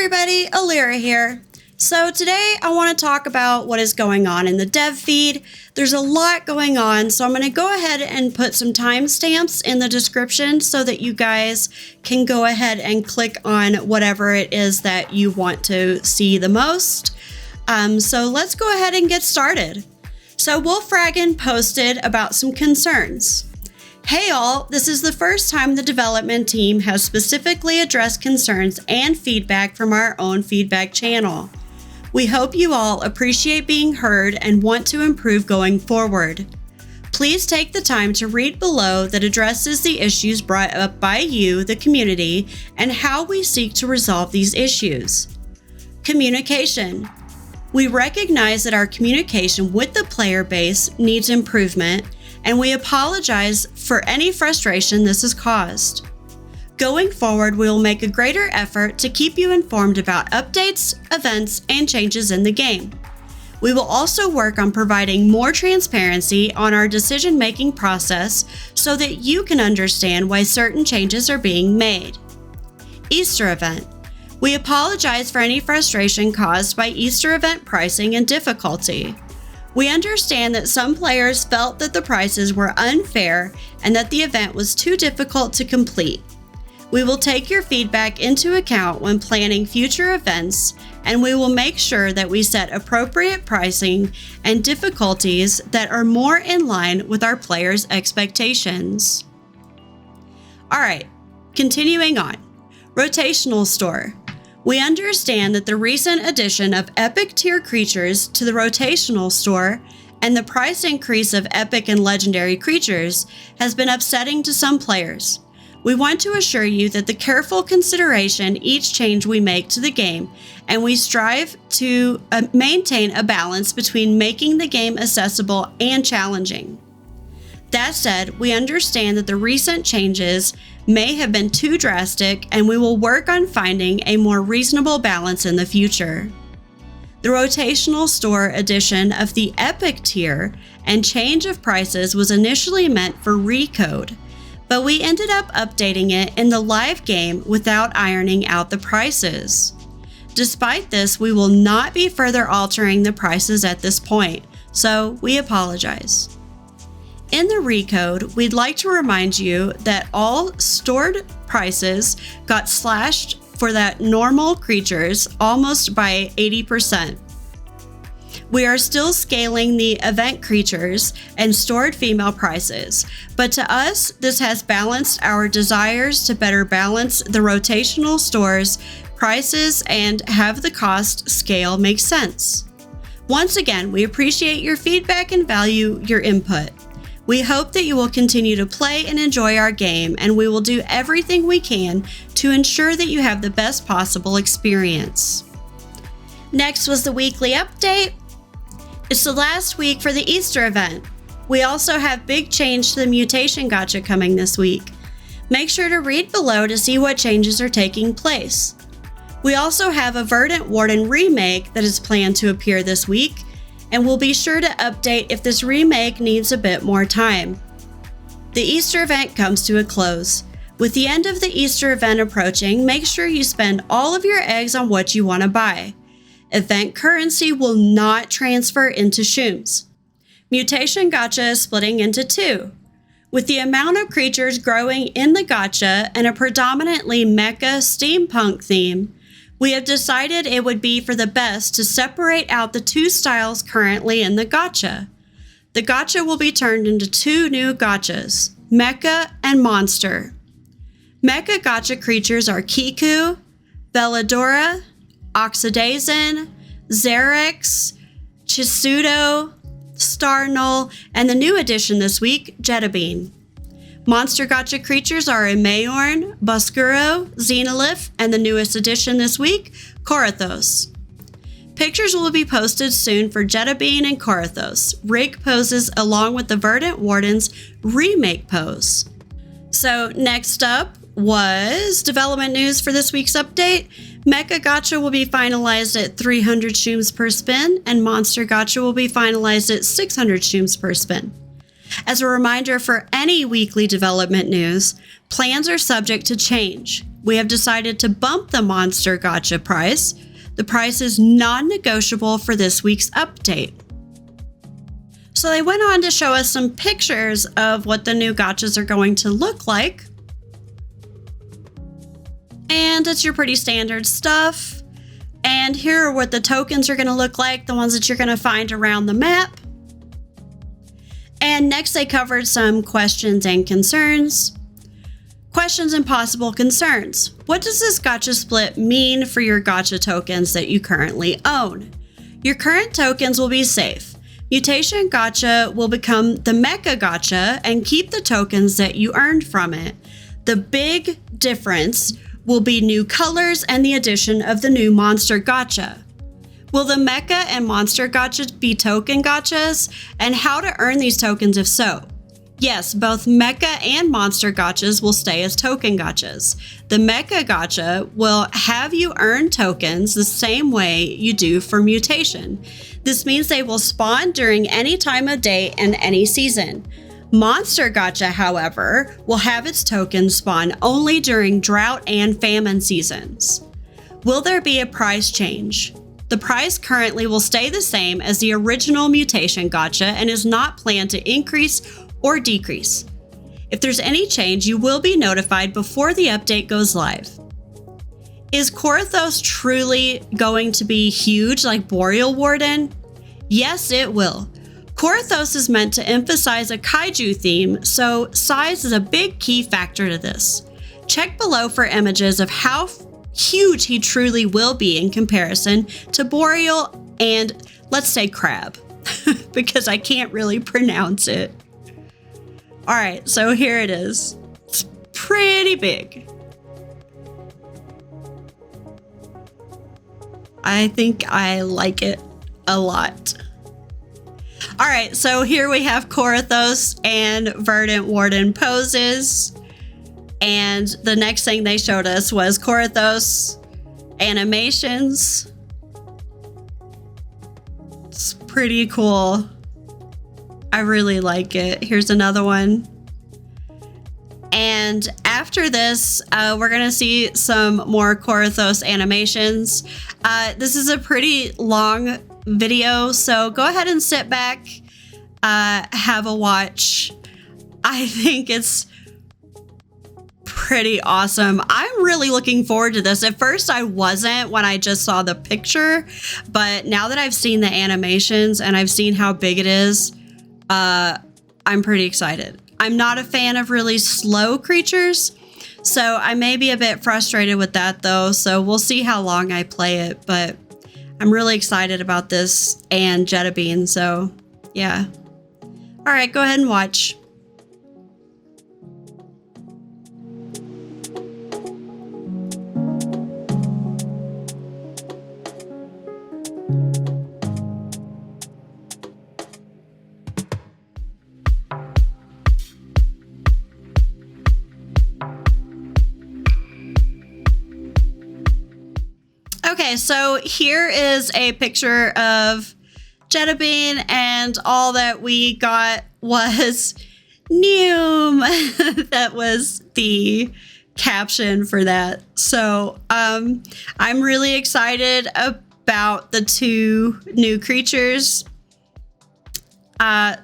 everybody, Elirra here. So today I want to talk about what is going on in the dev feed. There's a lot going on, so I'm going to go ahead and put some timestamps in the description so that you guys can go ahead and click on whatever it is that you want to see the most. So let's go ahead and get started. So Wolfragan posted about some concerns. Hey all, this is the first time the development team has specifically addressed concerns and feedback from our own feedback channel. We hope you all appreciate being heard and want to improve going forward. Please take the time to read below that addresses the issues brought up by you, the community, and how we seek to resolve these issues. Communication. We recognize that our communication with the player base needs improvement, and we apologize for any frustration this has caused. Going forward, we will make a greater effort to keep you informed about updates, events, and changes in the game. We will also work on providing more transparency on our decision-making process so that you can understand why certain changes are being made. Easter event. We apologize for any frustration caused by Easter event pricing and difficulty. We understand that some players felt that the prices were unfair and that the event was too difficult to complete. We will take your feedback into account when planning future events, and we will make sure that we set appropriate pricing and difficulties that are more in line with our players' expectations. Alright, continuing on. Rotational store. We understand that the recent addition of epic tier creatures to the rotational store and the price increase of epic and legendary creatures has been upsetting to some players. We want to assure you that the careful consideration each change we make to the game, and we strive to maintain a balance between making the game accessible and challenging. That said, we understand that the recent changes may have been too drastic, and we will work on finding a more reasonable balance in the future. The rotational store addition of the epic tier and change of prices was initially meant for recode, but we ended up updating it in the live game without ironing out the prices. Despite this, we will not be further altering the prices at this point, so we apologize. In the recode, we'd like to remind you that all stored prices got slashed for that normal creatures almost by 80%. We are still scaling the event creatures and stored female prices, but to us, this has balanced our desires to better balance the rotational stores, prices, and have the cost scale make sense. Once again, we appreciate your feedback and value your input. We hope that you will continue to play and enjoy our game, and we will do everything we can to ensure that you have the best possible experience. Next was the weekly update. It's the last week for the Easter event. We also have big change to the mutation gacha coming this week. Make sure to read below to see what changes are taking place. We also have a Verdant Warden remake that is planned to appear this week, and we'll be sure to update if this remake needs a bit more time. The Easter event comes to a close. With the end of the Easter event approaching, make sure you spend all of your eggs on what you want to buy. Event currency will not transfer into Shooms. Mutation Gacha is splitting into two. With the amount of creatures growing in the Gacha and a predominantly Mecha steampunk theme, we have decided it would be for the best to separate out the two styles currently in the Gacha. The Gacha will be turned into two new Gachas, Mecha and Monster. Mecha Gacha creatures are Kiku, Veladora, Oxidazin, Xerix, Chisudo, Starnull, and the new addition this week, Jetebene. Monster Gacha creatures are Mayorn, Boscuro, Xenolith, and the newest addition this week, Korathos. Pictures will be posted soon for Jetebene and Korathos, rig poses along with the Verdant Warden's remake pose. So next up was development news for this week's update. Mecha Gacha will be finalized at 300 Shooms per spin, and Monster Gacha will be finalized at 600 Shooms per spin. As a reminder for any weekly development news, plans are subject to change. We have decided to bump the Monster Gacha price. The price is non-negotiable for this week's update. So they went on to show us some pictures of what the new gachas are going to look like. And it's your pretty standard stuff. And here are what the tokens are going to look like, the ones that you're going to find around the map. And next they covered some questions and concerns. Questions and possible concerns. What does this gacha split mean for your gacha tokens that you currently own? Your current tokens will be safe. Mutation Gacha will become the Mecha Gacha and keep the tokens that you earned from it. The big difference will be new colors and the addition of the new Monster Gacha. Will the Mecha and Monster Gacha be token gachas? And how to earn these tokens if so? Yes, both Mecha and Monster Gachas will stay as token gachas. The Mecha Gacha will have you earn tokens the same way you do for Mutation. This means they will spawn during any time of day and any season. Monster Gacha, however, will have its tokens spawn only during drought and famine seasons. Will there be a price change? The price currently will stay the same as the original Mutation Gacha and is not planned to increase or decrease. If there's any change, you will be notified before the update goes live. Is Korathos truly going to be huge like Boreal Warden? Yes, it will. Korathos is meant to emphasize a kaiju theme, so size is a big key factor to this. Check below for images of how huge he truly will be in comparison to Boreal and, let's say, Crab, because I can't really pronounce it. All right, so here it is. It's pretty big. I think I like it a lot. All right, so here we have Korathos and Verdant Warden poses. And the next thing they showed us was Korathos animations. It's pretty cool. I really like it. Here's another one. And after this, we're going to see some more Korathos animations. This is a pretty long video, so go ahead and sit back, have a watch. I think it's pretty awesome. I'm really looking forward to this. At first I wasn't when I just saw the picture, but now that I've seen the animations and I've seen how big it is, I'm pretty excited. I'm not a fan of really slow creatures, so I may be a bit frustrated with that though, so we'll see how long I play it, but I'm really excited about this and Jetebene, so yeah. All right, go ahead and watch. Okay, so here is a picture of Jetebene, and all that we got was Noom. That was the caption for that. So I'm really excited about the two new creatures.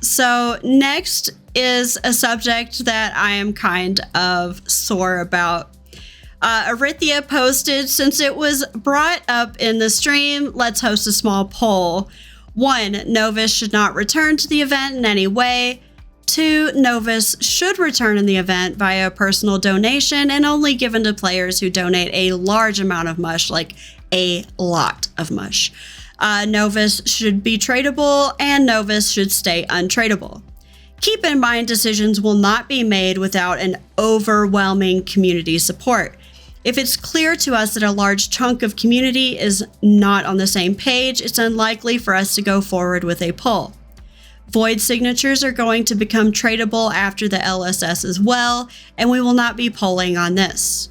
So next is a subject that I am kind of sore about. Arithia posted, since it was brought up in the stream, let's host a small poll. 1. Novus should not return to the event in any way. 2. Novus should return in the event via personal donation and only given to players who donate a large amount of mush, like a lot of mush. Novus should be tradable and Novus should stay untradeable. Keep in mind, decisions will not be made without an overwhelming community support. If it's clear to us that a large chunk of community is not on the same page, it's unlikely for us to go forward with a poll. Void signatures are going to become tradable after the LSS as well, and we will not be polling on this.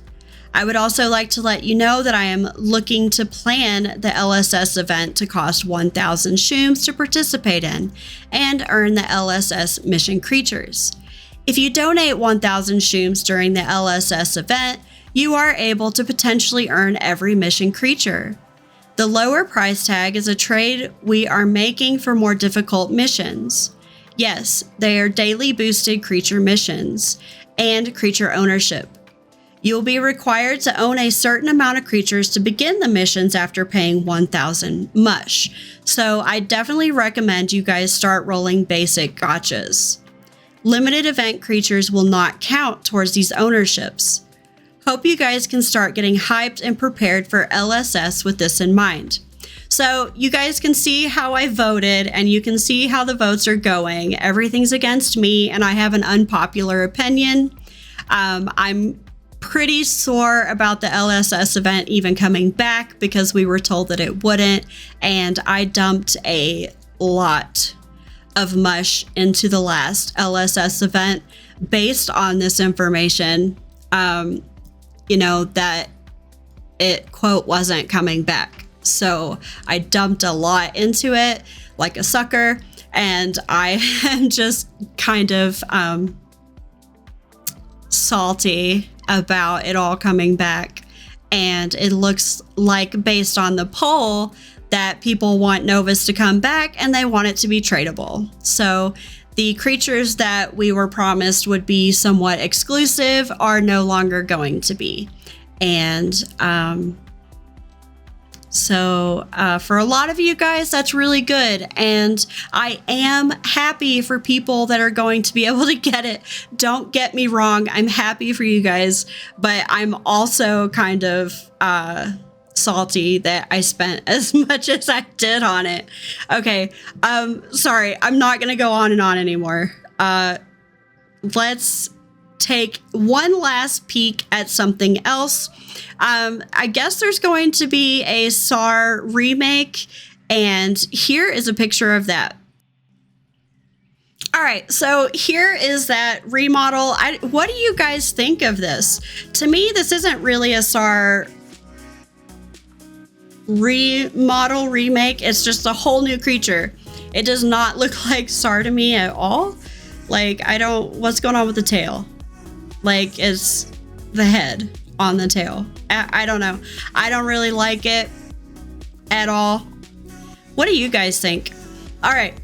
I would also like to let you know that I am looking to plan the LSS event to cost 1,000 shrooms to participate in and earn the LSS mission creatures. If you donate 1,000 shrooms during the LSS event, you are able to potentially earn every mission creature. The lower price tag is a trade we are making for more difficult missions. Yes, they are daily boosted creature missions and creature ownership. You will be required to own a certain amount of creatures to begin the missions after paying 1,000 mush. So I definitely recommend you guys start rolling basic gachas. Limited event creatures will not count towards these ownerships. Hope you guys can start getting hyped and prepared for LSS with this in mind. So you guys can see how I voted and you can see how the votes are going. Everything's against me and I have an unpopular opinion. I'm pretty sore about the LSS event even coming back because we were told that it wouldn't, and I dumped a lot of mush into the last LSS event based on this information, that it, quote, wasn't coming back. So I dumped a lot into it like a sucker, and I am just kind of salty about it all coming back. And it looks like, based on the poll, that people want Novus to come back and they want it to be tradable. So the creatures that we were promised would be somewhat exclusive are no longer going to be. And so for a lot of you guys, that's really good. And I am happy for people that are going to be able to get it. Don't get me wrong. I'm happy for you guys, but I'm also kind of salty that I spent as much as I did on it. Okay. Sorry. I'm not going to go on and on anymore. Let's take one last peek at something else. I guess there's going to be a Sar remake, and here is a picture of that. All right, so here is that remodel. What do you guys think of this? To me, this isn't really a Sar remodel remake. It's just a whole new creature. It does not look like Sar to me at all. Like, what's going on with the tail? Like, it's the head on the tail. I don't know. I don't really like it at all. What do you guys think? All right.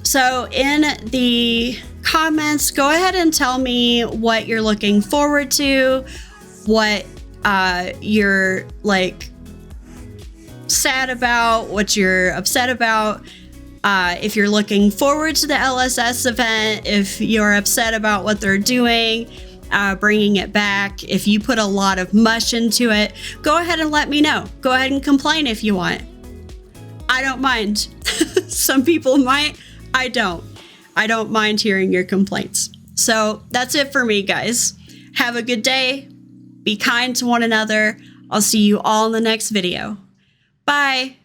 So in the comments, go ahead and tell me what you're looking forward to, what you're like sad about, what you're upset about. If you're looking forward to the LSS event, if you're upset about what they're doing, bringing it back, if you put a lot of mush into it, go ahead and let me know. Go ahead and complain if you want. I don't mind. Some people might. I don't. I don't mind hearing your complaints. So that's it for me, guys. Have a good day. Be kind to one another. I'll see you all in the next video. Bye.